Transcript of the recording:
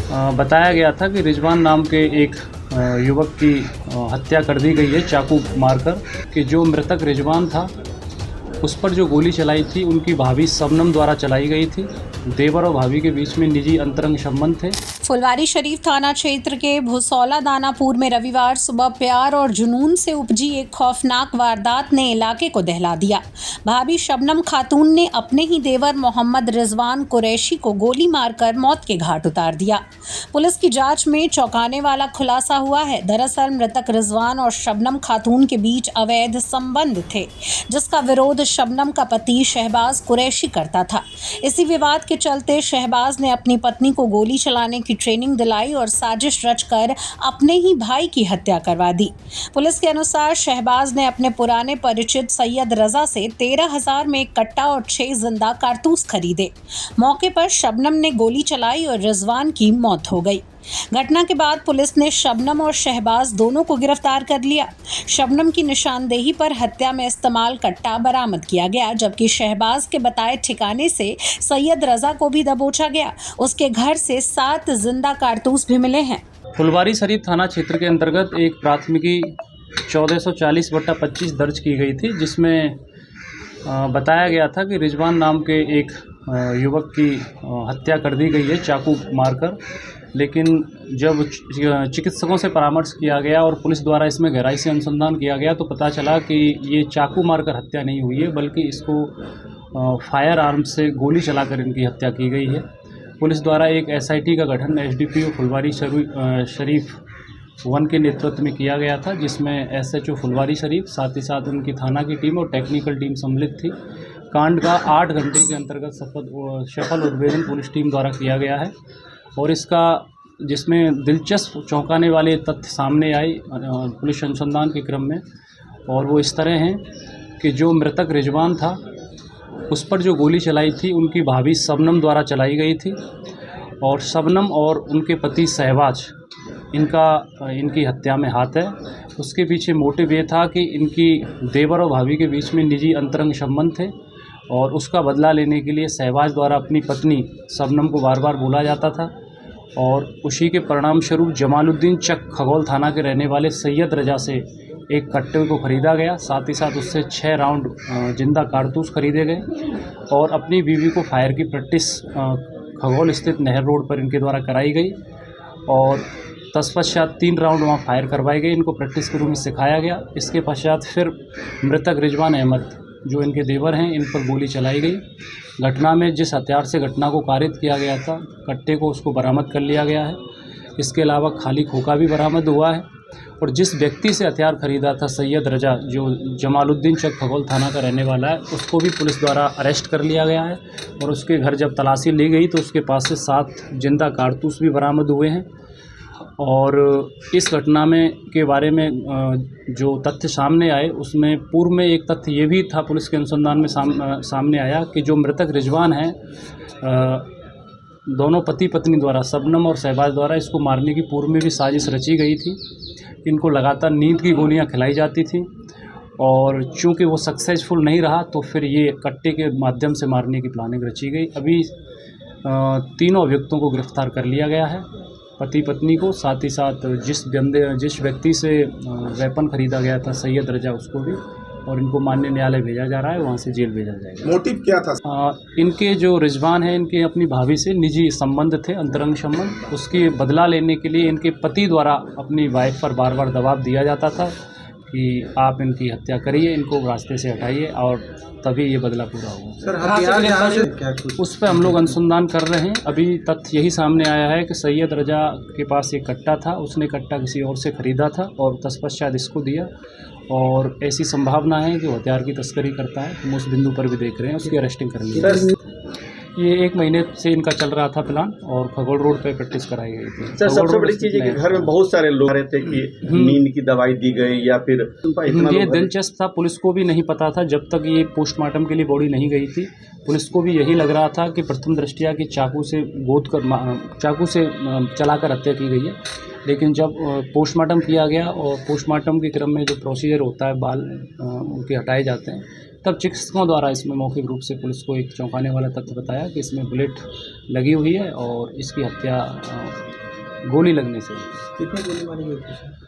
बताया गया था कि रिजवान नाम के एक युवक की हत्या कर दी गई है चाकू मारकर। कि जो मृतक रिजवान था उस पर जो गोली चलाई थी उनकी भाभी शबनम द्वारा चलाई गई थी। देवर और भाभी के बीच में निजी अंतरंग संबंध थे। फुलवारी शरीफ थाना क्षेत्र के भुसौला दानापुर में रविवार सुबह प्यार और जुनून से उपजी एक खौफनाक वारदात ने इलाके को दहला दिया। भाभी शबनम खातून ने अपने ही देवर मोहम्मद रिजवान कुरैशी को गोली मारकर मौत के घाट उतार दिया। पुलिस की जांच में चौंकाने वाला खुलासा हुआ है। दरअसल मृतक रिजवान और शबनम खातून के बीच अवैध संबंध थे, जिसका विरोध शबनम का पति शहबाज कुरैशी करता था। इसी विवाद के चलते शहबाज ने अपनी पत्नी को गोली चलाने की ट्रेनिंग दिलाई और साजिश रचकर अपने ही भाई की हत्या करवा दी। पुलिस के अनुसार शहबाज ने अपने पुराने परिचित सैयद रजा से 13,000 में एक कट्टा और 6 जिंदा कारतूस खरीदे। मौके पर शबनम ने गोली चलाई और रिजवान की मौत हो गई। घटना के बाद पुलिस ने शबनम और शहबाज दोनों को गिरफ्तार कर लिया। शबनम की निशानदेही पर हत्या में इस्तेमाल कट्टा बरामद किया गया, जबकि शहबाज के बताए ठिकाने से सैयद रजा को भी दबोचा गया। उसके घर से 7 जिंदा कारतूस भी मिले हैं। फुलवारी शरीफ थाना क्षेत्र के अंतर्गत एक प्राथमिकी 1440/25 दर्ज की गई थी, जिसमें बताया गया था कि रिजवान नाम के एक युवक की हत्या कर दी गई है चाकू मारकर। लेकिन जब चिकित्सकों से परामर्श किया गया और पुलिस द्वारा इसमें गहराई से अनुसंधान किया गया तो पता चला कि ये चाकू मारकर हत्या नहीं हुई है, बल्कि इसको फायर आर्म से गोली चलाकर इनकी हत्या की गई है। पुलिस द्वारा एक SIT का गठन SDPO फुलवारी शरीफ 1 के नेतृत्व में किया गया था, जिसमें SHO फुलवारी शरीफ, साथ ही साथ उनकी थाना की टीम और टेक्निकल टीम सम्मिलित थी। कांड का 8 घंटे के अंतर्गत सफल उद्भेदन पुलिस टीम द्वारा किया गया है और इसका जिसमें दिलचस्प चौंकाने वाले तथ्य सामने आए पुलिस अनुसंधान के क्रम में, और वो इस तरह हैं कि जो मृतक रिजवान था उस पर जो गोली चलाई थी उनकी भाभी शबनम द्वारा चलाई गई थी और शबनम और उनके पति शहबाज इनकी हत्या में हाथ है। उसके पीछे मोटिव ये था कि इनकी देवर और भाभी के बीच में निजी अंतरंग संबंध थे और उसका बदला लेने के लिए शहबाज द्वारा अपनी पत्नी शबनम को बार बार बोला जाता था और उसी के परिणाम स्वरूप जमालुद्दीन चक खगौल थाना के रहने वाले सैयद रजा से एक कट्टे को खरीदा गया। साथ ही साथ उससे 6 राउंड जिंदा कारतूस खरीदे गए और अपनी बीवी को फायर की प्रैक्टिस खगौल स्थित नहर रोड पर इनके द्वारा कराई गई और तत्पश्चात 3 राउंड वहाँ फायर करवाए गए। इनको प्रैक्टिस के रूप में सिखाया गया। इसके पश्चात फिर मृतक रिजवान अहमद जो इनके देवर हैं इन पर गोली चलाई गई। घटना में जिस हथियार से घटना को कारित किया गया था कट्टे को उसको बरामद कर लिया गया है। इसके अलावा खाली खोखा भी बरामद हुआ है और जिस व्यक्ति से हथियार खरीदा था सैयद रजा जो जमालुद्दीन चक खगौल थाना का रहने वाला है उसको भी पुलिस द्वारा अरेस्ट कर लिया गया है और उसके घर जब तलाशी ली गई तो उसके पास से 7 जिंदा कारतूस भी बरामद हुए हैं। और इस घटना में के बारे में जो तथ्य सामने आए उसमें पूर्व में एक तथ्य ये भी था पुलिस के अनुसंधान में सामने आया कि जो मृतक रिजवान हैं दोनों पति पत्नी द्वारा शबनम और शहबाज द्वारा इसको मारने की पूर्व में भी साजिश रची गई थी। इनको लगातार नींद की गोलियां खिलाई जाती थी और चूंकि वो सक्सेसफुल नहीं रहा तो फिर ये कट्टे के माध्यम से मारने की प्लानिंग रची गई। अभी तीनों अभियुक्तों को गिरफ्तार कर लिया गया है, पति पत्नी को, साथ ही साथ जिस व्यक्ति से वेपन खरीदा गया था सैयद रजा उसको भी, और इनको माननीय न्यायालय भेजा जा रहा है, वहाँ से जेल भेजा जाएगा। मोटिव क्या था? इनके जो रिजवान हैं इनके अपनी भाभी से निजी संबंध थे, अंतरंग संबंध। उसके बदला लेने के लिए इनके पति द्वारा अपनी वाइफ पर बार बार दबाव दिया जाता था कि आप इनकी हत्या करिए, इनको रास्ते से हटाइए और तभी ये बदला पूरा होगा। उस पर हम लोग अनुसंधान कर रहे हैं। अभी तथ्य यही सामने आया है कि सैयद रजा के पास एक कट्टा था, उसने कट्टा किसी और से ख़रीदा था और तत्पश्चात इसको दिया और ऐसी संभावना है कि वो हथियार की तस्करी करता है। हम उस बिंदु पर भी देख रहे हैं, उसकी अरेस्टिंग करनी है। ये 1 महीने से इनका चल रहा था प्लान और खगौल रोड पे प्रैक्टिस कराई गई थी। सर सबसे बड़ी चीज़ है कि घर में बहुत सारे लोग रहते कि नींद की दवाई दी गई या फिर ये दिलचस्प था। पुलिस को भी नहीं पता था जब तक ये पोस्टमार्टम के लिए बॉडी नहीं गई थी। पुलिस को भी यही लग रहा था कि प्रथम दृष्टया कि चाकू से चलाकर हत्या की गई है, लेकिन जब पोस्टमार्टम किया गया और पोस्टमार्टम के क्रम में जो प्रोसीजर होता है, बाल उनके हटाए जाते हैं, तब चिकित्सकों द्वारा इसमें मौखिक रूप से पुलिस को एक चौंकाने वाला तथ्य बताया कि इसमें बुलेट लगी हुई है और इसकी हत्या गोली लगने से। कितनी गोली मारी गई थी सर?